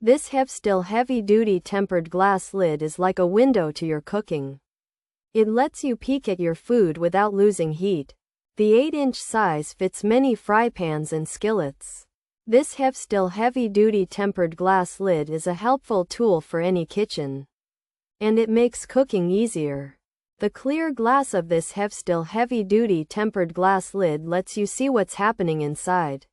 This HEVSTIL heavy-duty tempered glass lid is like a window to your cooking. It lets you peek at your food without losing heat. The 8-inch size fits many fry pans and skillets. This HEVSTIL heavy-duty tempered glass lid is a helpful tool for any kitchen. And it makes cooking easier. The clear glass of this HEVSTIL heavy-duty tempered glass lid lets you see what's happening inside.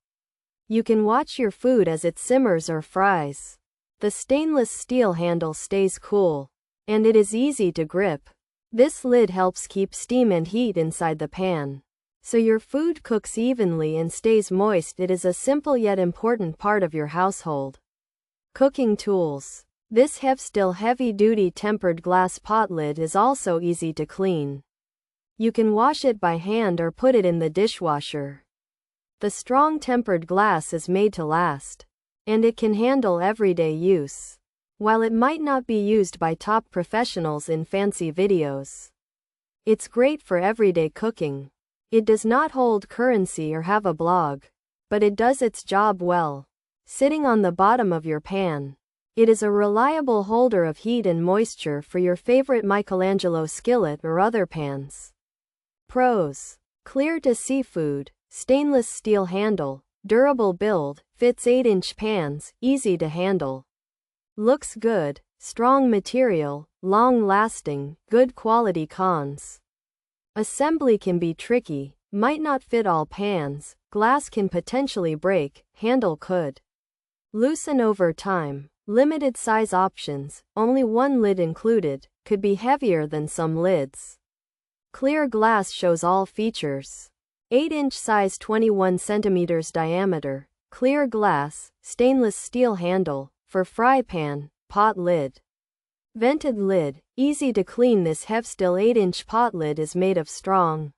You can watch your food as it simmers or fries. The stainless steel handle stays cool. And it is easy to grip. This lid helps keep steam and heat inside the pan, so your food cooks evenly and stays moist. It is a simple yet important part of your household. Cooking tools. This HEVSTIL heavy-duty tempered glass pot lid is also easy to clean. You can wash it by hand or put it in the dishwasher. The strong tempered glass is made to last, and it can handle everyday use. While it might not be used by top professionals in fancy videos, it's great for everyday cooking. It does not hold currency or have a blog, but it does its job well. Sitting on the bottom of your pan, it is a reliable holder of heat and moisture for your favorite Michelangelo skillet or other pans. Pros. Clear to seafood, stainless steel handle, durable build, fits 8-inch pans, easy to handle. Looks good, strong material, long-lasting, good quality. Cons. Assembly can be tricky, might not fit all pans, glass can potentially break, handle could loosen over time. Limited size options, only one lid included, could be heavier than some lids. Clear glass shows all features. 8-inch size, 21 cm diameter, clear glass, stainless steel handle, for fry pan, pot lid. Vented lid, easy to clean. This HEVSTIL 8-inch pot lid is made of strong,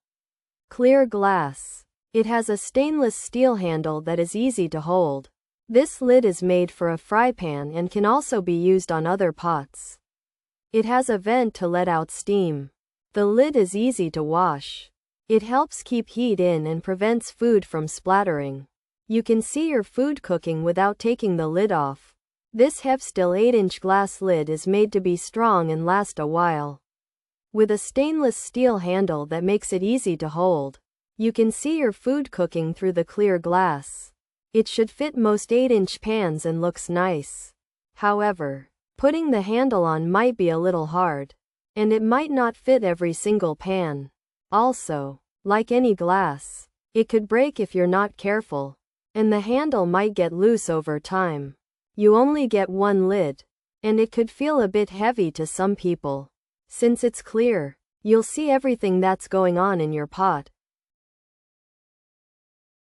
clear glass. It has a stainless steel handle that is easy to hold. This lid is made for a fry pan and can also be used on other pots. It has a vent to let out steam. The lid is easy to wash. It helps keep heat in and prevents food from splattering. You can see your food cooking without taking the lid off. This HEVSTIL 8-inch glass lid is made to be strong and last a while. With a stainless steel handle that makes it easy to hold, you can see your food cooking through the clear glass. It should fit most 8-inch pans and looks nice. However, putting the handle on might be a little hard, and it might not fit every single pan. Also, like any glass, it could break if you're not careful, and the handle might get loose over time. You only get one lid, and it could feel a bit heavy to some people. Since it's clear, you'll see everything that's going on in your pot.